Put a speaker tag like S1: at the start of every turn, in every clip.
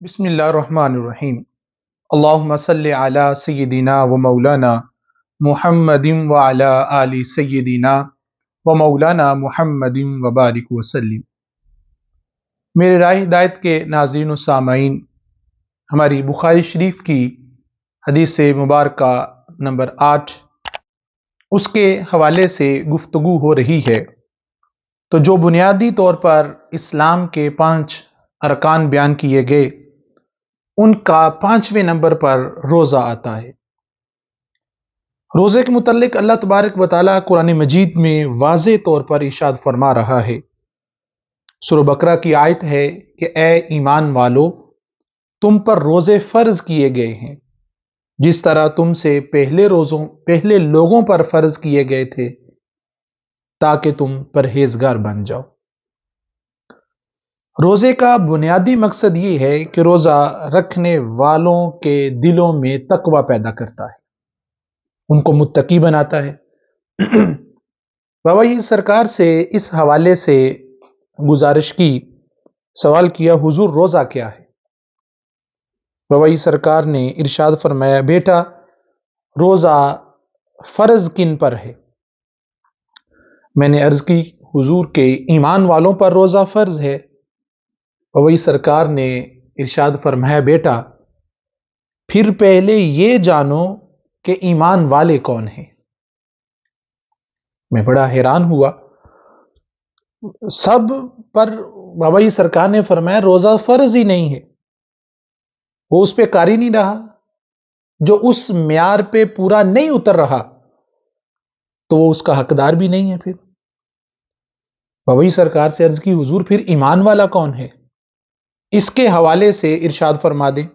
S1: بسم اللہ الرحمن الرحیم۔ اللہم صلی علی سیدنا و مولانا محمد و علی آل سیدنا و مولانا محمد و بارک وسلم۔ میرے راہ ہدایت کے ناظرین و سامعین، ہماری بخاری شریف کی حدیث مبارکہ نمبر 8 اس کے حوالے سے گفتگو ہو رہی ہے۔ تو جو بنیادی طور پر اسلام کے 5 ارکان بیان کیے گئے، ان کا 5ویں نمبر پر روزہ آتا ہے۔ روزے کے متعلق اللہ تبارک و تعالیٰ قرآن مجید میں واضح طور پر ارشاد فرما رہا ہے۔ سورہ بقرہ کی آیت ہے کہ اے ایمان والو، تم پر روزے فرض کیے گئے ہیں جس طرح تم سے پہلے لوگوں پر فرض کیے گئے تھے تاکہ تم پرہیزگار بن جاؤ۔ روزے کا بنیادی مقصد یہ ہے کہ روزہ رکھنے والوں کے دلوں میں تقوی پیدا کرتا ہے، ان کو متقی بناتا ہے۔ بابا جی سرکار سے اس حوالے سے گزارش کی، سوال کیا، حضور روزہ کیا ہے؟ بابا جی سرکار نے ارشاد فرمایا، بیٹا روزہ فرض کن پر ہے؟ میں نے عرض کی حضور کے ایمان والوں پر روزہ فرض ہے۔ وہی سرکار نے ارشاد فرمایا، بیٹا پھر پہلے یہ جانو کہ ایمان والے کون ہیں۔ میں بڑا حیران ہوا۔ سب پر بابا جی سرکار نے فرمایا روزہ فرض ہی نہیں ہے، وہ اس پہ قاری نہیں رہا، جو اس معیار پہ پورا نہیں اتر رہا تو وہ اس کا حقدار بھی نہیں ہے۔ پھر بابا جی سرکار سے عرض کی، حضور پھر ایمان والا کون ہے؟ اس کے حوالے سے ارشاد فرما دیں،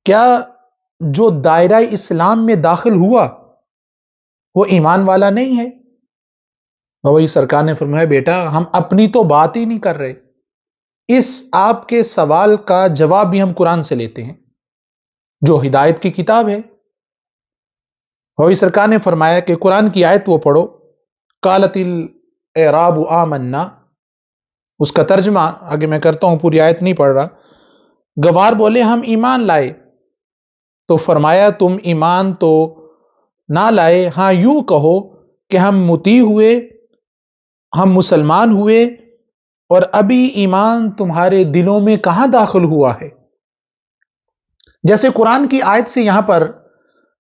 S1: کیا جو دائرہ اسلام میں داخل ہوا وہ ایمان والا نہیں ہے؟ بابا جی سرکار نے فرمایا، بیٹا ہم اپنی تو بات ہی نہیں کر رہے، اس آپ کے سوال کا جواب بھی ہم قرآن سے لیتے ہیں جو ہدایت کی کتاب ہے۔ بابا جی سرکار نے فرمایا کہ قرآن کی آیت وہ پڑھو، قالت الاعراب آمنا، اس کا ترجمہ آگے میں کرتا ہوں، پوری آیت نہیں پڑھ رہا۔ گوار بولے ہم ایمان لائے، تو فرمایا تم ایمان تو نہ لائے، ہاں یوں کہو کہ ہم مطیع ہوئے، ہم مسلمان ہوئے، اور ابھی ایمان تمہارے دلوں میں کہاں داخل ہوا ہے۔ جیسے قرآن کی آیت سے یہاں پر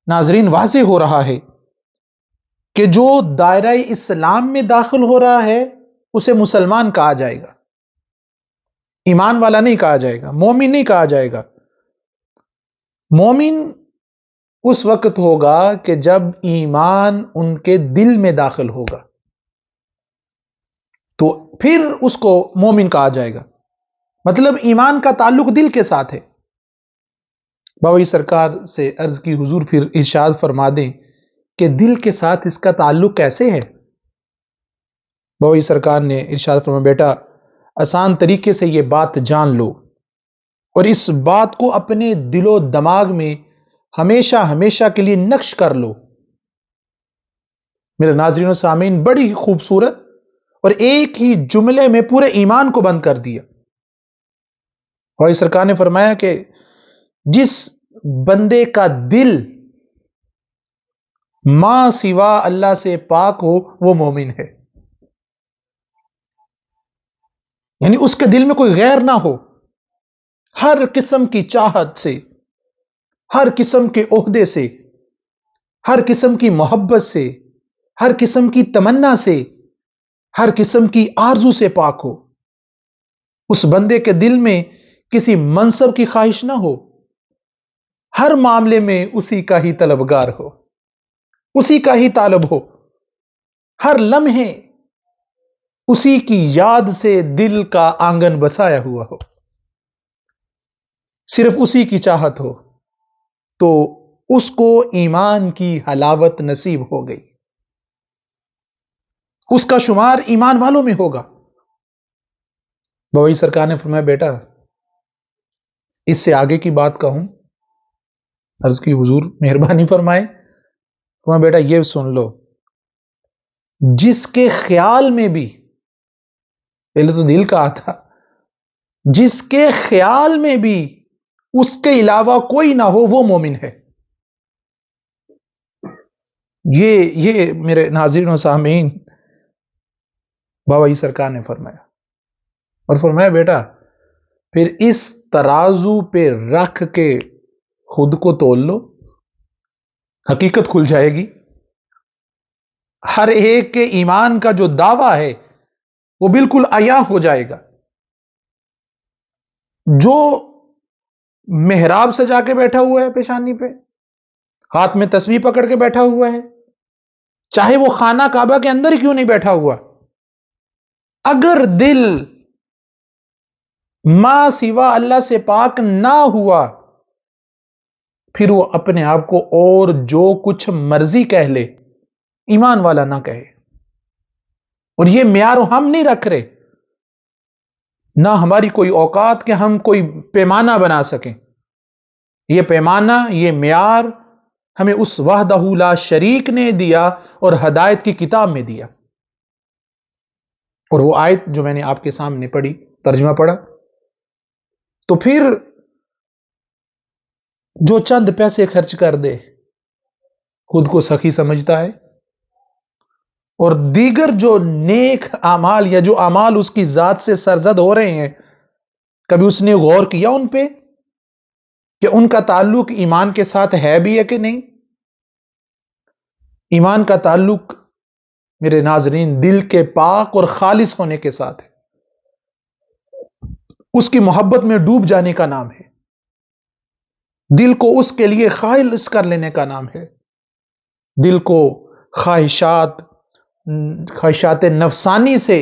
S1: ناظرین واضح ہو رہا ہے کہ جو دائرہ اسلام میں داخل ہو رہا ہے اسے مسلمان کہا جائے گا، ایمان والا نہیں کہا جائے گا، مومن نہیں کہا جائے گا۔ مومن اس وقت ہوگا کہ جب ایمان ان کے دل میں داخل ہوگا تو پھر اس کو مومن کہا جائے گا، مطلب ایمان کا تعلق دل کے ساتھ ہے۔ بابا جی سرکار سے عرض کی، حضور پھر ارشاد فرما دیں کہ دل کے ساتھ اس کا تعلق کیسے ہے؟ بابا جی سرکار نے ارشاد فرمایا، بیٹا آسان طریقے سے یہ بات جان لو اور اس بات کو اپنے دل و دماغ میں ہمیشہ ہمیشہ کے لیے نقش کر لو۔ میرے ناظرین و سامعین، بڑی خوبصورت اور ایک ہی جملے میں پورے ایمان کو بند کر دیا۔ بابا جی سرکار نے فرمایا کہ جس بندے کا دل ماں سوا اللہ سے پاک ہو وہ مومن ہے، یعنی اس کے دل میں کوئی غیر نہ ہو، ہر قسم کی چاہت سے، ہر قسم کے عہدے سے، ہر قسم کی محبت سے، ہر قسم کی تمنا سے، ہر قسم کی آرزو سے پاک ہو۔ اس بندے کے دل میں کسی منصب کی خواہش نہ ہو، ہر معاملے میں اسی کا ہی طلبگار ہو، اسی کا ہی طالب ہو، ہر لمحے اسی کی یاد سے دل کا آنگن بسایا ہوا ہو، صرف اسی کی چاہت ہو، تو اس کو ایمان کی حلاوت نصیب ہو گئی، اس کا شمار ایمان والوں میں ہوگا۔ بابا جی سرکار نے فرمایا، بیٹا اس سے آگے کی بات کہوں؟ عرض کی حضور مہربانی فرمائے۔ فرمایا، بیٹا یہ سن لو، جس کے خیال میں بھی، پہلے تو دل کا آتا، جس کے خیال میں بھی اس کے علاوہ کوئی نہ ہو وہ مومن ہے. یہ میرے ناظرین و سامعین بابا جی سرکار نے فرمایا، اور فرمایا بیٹا پھر اس ترازو پہ رکھ کے خود کو تول لو، حقیقت کھل جائے گی. ہر ایک کے ایمان کا جو دعویٰ ہے وہ بالکل عیاں ہو جائے گا. جو محراب سجا کے بیٹھا ہوا ہے پیشانی پہ، ہاتھ میں تسبیح پکڑ کے بیٹھا ہوا ہے، چاہے وہ خانہ کعبہ کے اندر ہی کیوں نہیں بیٹھا ہوا، اگر دل ما سوا اللہ سے پاک نہ ہوا، پھر وہ اپنے آپ کو اور جو کچھ مرضی کہہ لے، ایمان والا نہ کہے. اور یہ معیار ہم نہیں رکھ رہے، نہ ہماری کوئی اوقات کہ ہم کوئی پیمانہ بنا سکیں. یہ پیمانہ، یہ معیار ہمیں اس وحدہ لا شریک نے دیا اور ہدایت کی کتاب میں دیا. اور وہ آیت جو میں نے آپ کے سامنے پڑھی، ترجمہ پڑھا، تو پھر جو چند پیسے خرچ کر دے خود کو سخی سمجھتا ہے، اور دیگر جو نیک اعمال یا جو اعمال اس کی ذات سے سرزد ہو رہے ہیں، کبھی اس نے غور کیا ان پہ کہ ان کا تعلق ایمان کے ساتھ ہے بھی ہے کہ نہیں؟ ایمان کا تعلق میرے ناظرین دل کے پاک اور خالص ہونے کے ساتھ ہے، اس کی محبت میں ڈوب جانے کا نام ہے، دل کو اس کے لیے خالص کر لینے کا نام ہے، دل کو خواہشات نفسانی سے،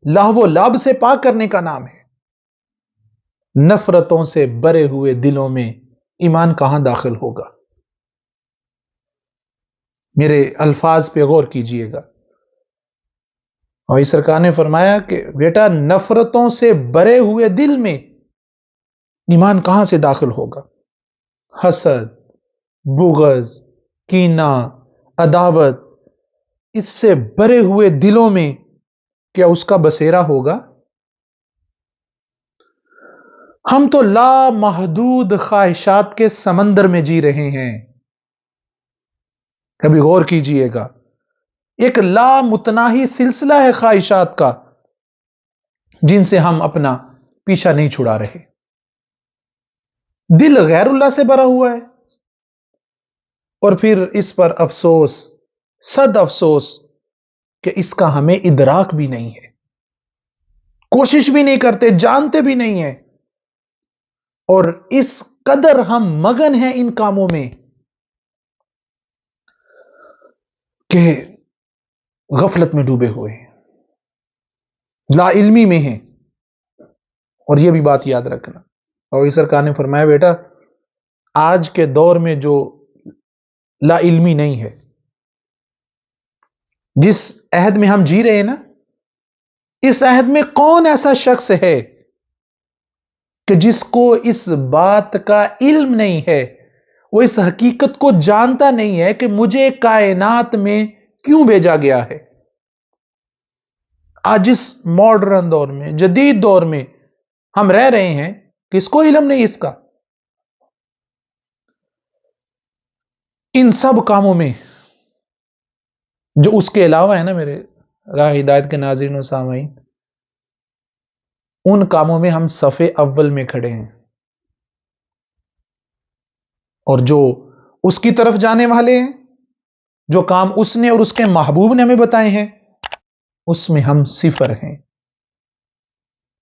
S1: لہو و لعب سے پاک کرنے کا نام ہے. نفرتوں سے بھرے ہوئے دلوں میں ایمان کہاں داخل ہوگا؟ میرے الفاظ پہ غور کیجئے گا. اور اس سرکار نے فرمایا کہ بیٹا نفرتوں سے بھرے ہوئے دل میں ایمان کہاں سے داخل ہوگا؟ حسد، بغض، کینہ، عداوت، اس سے بھرے ہوئے دلوں میں کیا اس کا بسیرا ہوگا؟ ہم تو لامحدود خواہشات کے سمندر میں جی رہے ہیں. کبھی غور کیجئے گا، ایک لامتناہی سلسلہ ہے خواہشات کا جن سے ہم اپنا پیچھا نہیں چھڑا رہے. دل غیر اللہ سے بھرا ہوا ہے، اور پھر اس پر افسوس، صد افسوس کہ اس کا ہمیں ادراک بھی نہیں ہے، کوشش بھی نہیں کرتے، جانتے بھی نہیں ہیں، اور اس قدر ہم مگن ہیں ان کاموں میں کہ غفلت میں ڈوبے ہوئے ہیں، لا علمی میں ہیں. اور یہ بھی بات یاد رکھنا، اور اس سرکار نے فرمایا بیٹا آج کے دور میں جو لا علمی نہیں ہے، جس عہد میں ہم جی رہے ہیں نا، اس عہد میں کون ایسا شخص ہے کہ جس کو اس بات کا علم نہیں ہے، وہ اس حقیقت کو جانتا نہیں ہے کہ مجھے کائنات میں کیوں بھیجا گیا ہے؟ آج اس ماڈرن دور میں، جدید دور میں ہم رہ رہے ہیں، کس کو علم نہیں اس کا؟ ان سب کاموں میں جو اس کے علاوہ ہے نا میرے راہ ہدایت کے ناظرین و سامعین، ان کاموں میں ہم صفے اول میں کھڑے ہیں، اور جو اس کی طرف جانے والے ہیں، جو کام اس نے اور اس کے محبوب نے ہمیں بتائے ہیں، اس میں ہم صفر ہیں.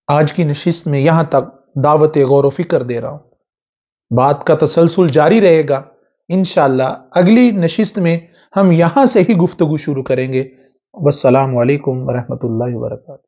S1: آج کی نشست میں یہاں تک دعوت غور و فکر دے رہا ہوں، بات کا تسلسل جاری رہے گا. انشاءاللہ اگلی نشست میں ہم یہاں سے ہی گفتگو شروع کریں گے. والسلام علیکم ورحمۃ اللہ وبرکاتہ.